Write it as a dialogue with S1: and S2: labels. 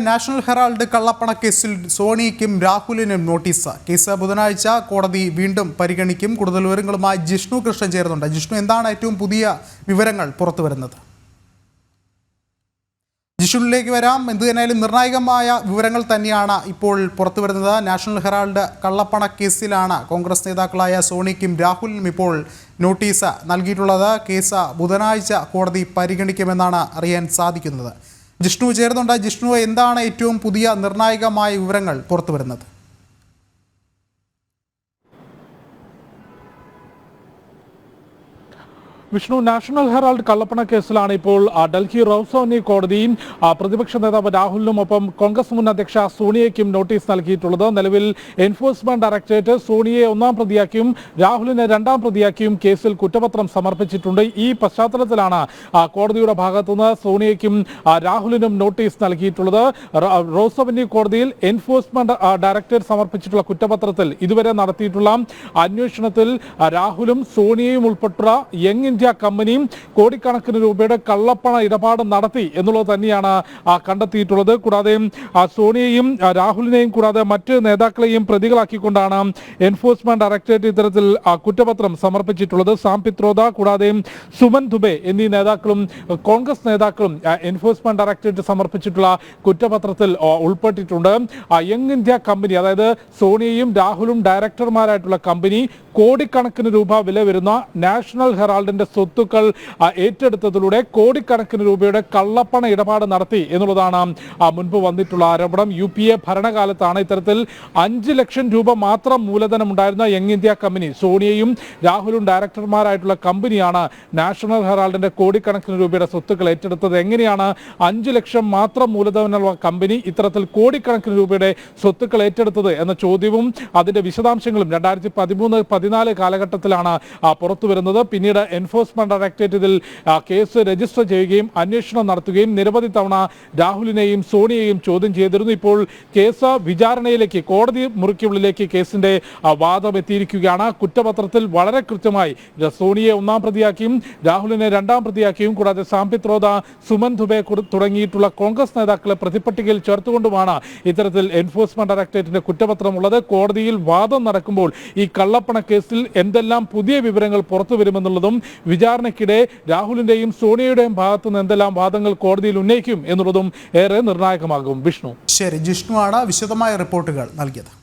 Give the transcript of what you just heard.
S1: National Herald കള്ളപ്പണ കേസിൽ സോണിക്കും രാഹുലിനും notice. Case ബുധനാഴ്ച കോടതി വീണ്ടും പരിഗണിക്കും. കൂടുതൽ വിവരങ്ങളുമായി ജിഷ്ണു കൃഷ്ണൻ ചേരുന്നുണ്ട്. ജിഷ്ണു, എന്താണ് ഏറ്റവും പുതിയ വിവരങ്ങൾ പുറത്തുവരുന്നത്? ജിഷ്ണുവിലേക്ക് വരാം. എന്തുതന്നെയായാലും നിർണായകമായ വിവരങ്ങൾ തന്നെയാണ് ഇപ്പോൾ പുറത്തുവരുന്നത്. നാഷണൽ ഹെറാൾഡ് കള്ളപ്പണ കേസിലാണ് കോൺഗ്രസ് നേതാക്കളായ സോണിക്കും രാഹുലിനും ഇപ്പോൾ നോട്ടീസ് നൽകിയിട്ടുള്ളത്. കേസ് ബുധനാഴ്ച കോടതി പരിഗണിക്കുമെന്നാണ് അറിയാൻ സാധിക്കുന്നത്. ജിഷ്ണു ചേർന്നുണ്ട്. ജിഷ്ണു, എന്താണ് ഏറ്റവും പുതിയ നിർണായകമായ വിവരങ്ങൾ പുറത്തുവരുന്നത്?
S2: വിഷ്ണു, നാഷണൽ ഹെറാൾഡ് കള്ളപ്പണ കേസിലാണ് ഇപ്പോൾ ഡൽഹി റൌസോനി കോടതിയും പ്രതിപക്ഷ നേതാവ് രാഹുലിനും ഒപ്പം കോൺഗ്രസ് മുൻ അധ്യക്ഷ സോണിയയ്ക്കും നോട്ടീസ് നൽകിയിട്ടുള്ളത്. നിലവിൽ എൻഫോഴ്സ്മെന്റ് ഡയറക്ടറേറ്റ് സോണിയെ 1-ാം പ്രതിയാക്കിയും രാഹുലിനെ 2-ാം പ്രതിയാക്കിയും കേസിൽ കുറ്റപത്രം സമർപ്പിച്ചിട്ടുണ്ട്. ഈ പശ്ചാത്തലത്തിലാണ് കോടതിയുടെ ഭാഗത്തുനിന്ന് സോണിയയ്ക്കും രാഹുലിനും നോട്ടീസ് നൽകിയിട്ടുള്ളത്. റൌസോനി കോടതിയിൽ എൻഫോഴ്സ്മെന്റ് ഡയറക്ടറേറ്റ് സമർപ്പിച്ചിട്ടുള്ള കുറ്റപത്രത്തിൽ ഇതുവരെ നടത്തിയിട്ടുള്ള അന്വേഷണത്തിൽ രാഹുലും സോണിയയും ഉൾപ്പെട്ടുള്ള യങ് ഇന്ത്യ കമ്പനിയും കോടിക്കണക്കിന് രൂപയുടെ കള്ളപ്പണ ഇടപാട് നടത്തി എന്നുള്ളത് തന്നെയാണ് കണ്ടെത്തിയിട്ടുള്ളത്. കൂടാതെ സോണിയയും രാഹുലിനെയും കൂടാതെ മറ്റ് നേതാക്കളെയും പ്രതികളാക്കിക്കൊണ്ടാണ് എൻഫോഴ്സ്മെന്റ് ഡയറക്ടറേറ്റ് ഇത്തരത്തിൽ കുറ്റപത്രം സമർപ്പിച്ചിട്ടുള്ളത്. സാം പിത്രോദ കൂടാതെ സുമൻ ദുബെ എന്നീ നേതാക്കളും കോൺഗ്രസ് നേതാക്കളും എൻഫോഴ്സ്മെന്റ് ഡയറക്ടറേറ്റ് സമർപ്പിച്ചിട്ടുള്ള കുറ്റപത്രത്തിൽ ഉൾപ്പെട്ടിട്ടുണ്ട്. യങ് ഇന്ത്യ കമ്പനി, അതായത് സോണിയയും രാഹുലും ഡയറക്ടർമാരായിട്ടുള്ള കമ്പനി കോടിക്കണക്കിന് രൂപ വില വരുന്ന നാഷണൽ ഹെറാൾഡിന്റെ സ്വത്തുക്കൾ ഏറ്റെടുത്തതിലൂടെ കോടിക്കണക്കിന് രൂപയുടെ കള്ളപ്പണ ഇടപാട് നടത്തി എന്നുള്ളതാണ് മുൻപ് വന്നിട്ടുള്ള ആരോപണം. UPA ഭരണകാലത്താണ് ഇത്തരത്തിൽ 5 ലക്ഷം രൂപ മാത്രം മൂലധനം ഉണ്ടായിരുന്ന യങ് ഇന്ത്യ കമ്പനി, സോണിയയും രാഹുലും ഡയറക്ടർമാരായിട്ടുള്ള കമ്പനിയാണ് നാഷണൽ ഹെറാൾഡിന്റെ കോടിക്കണക്കിന് രൂപയുടെ സ്വത്തുക്കൾ ഏറ്റെടുത്തത്. എങ്ങനെയാണ് 5 ലക്ഷം മാത്രം മൂലധനമുള്ള കമ്പനി ഇത്തരത്തിൽ കോടിക്കണക്കിന് രൂപയുടെ സ്വത്തുക്കൾ ഏറ്റെടുത്തത് എന്ന ചോദ്യവും അതിന്റെ വിശദാംശങ്ങളും 2013-14 കാലഘട്ടത്തിലാണ് പുറത്തു വരുന്നത്. പിന്നീട് എൻഫോഴ്സ്മെന്റ് ഡയറക്ടറേറ്റ് ഇതിൽ കേസ് രജിസ്റ്റർ ചെയ്യുകയും അന്വേഷണം നടത്തുകയും നിരവധി തവണ രാഹുലിനെയും സോണിയെയും ചോദ്യം ചെയ്തിരുന്നു. ഇപ്പോൾ കേസ് വിചാരണയിലേക്ക്, കോടതി മുറിക്കുള്ളിലേക്ക് കേസിന്റെ വാദം എത്തിയിരിക്കുകയാണ്. കുറ്റപത്രത്തിൽ വളരെ കൃത്യമായി സോണിയെ 1-ാം പ്രതിയാക്കിയും രാഹുലിനെ 2-ാം പ്രതിയാക്കിയും കൂടാതെ സാം പിത്രോദ, സുമൻ ദുബെ തുടങ്ങിയിട്ടുള്ള കോൺഗ്രസ് നേതാക്കളെ പ്രതിപട്ടികയിൽ ചേർത്തുകൊണ്ടുമാണ് ഇത്തരത്തിൽ എൻഫോഴ്സ്മെന്റ് ഡയറക്ടറേറ്റിന്റെ കുറ്റപത്രമുള്ളത്. കോടതിയിൽ വാദം നടക്കുമ്പോൾ ഈ കള്ളപ്പണ കേസിൽ എന്തെല്ലാം പുതിയ വിവരങ്ങൾ പുറത്തു വരുമെന്നുള്ളതും വിചാരണയ്ക്കിടെ രാഹുലിന്റെയും സോണിയയുടെയും ഭാഗത്തുനിന്ന് എന്തെല്ലാം വാദങ്ങൾ കോടതിയിൽ ഉന്നയിക്കും എന്നുള്ളതും ഏറെ നിർണായകമാകും. വിഷ്ണു.
S1: ശരി, ജിഷ്ണു ആണ് വിശദമായ റിപ്പോർട്ടുകൾ നൽകിയത്.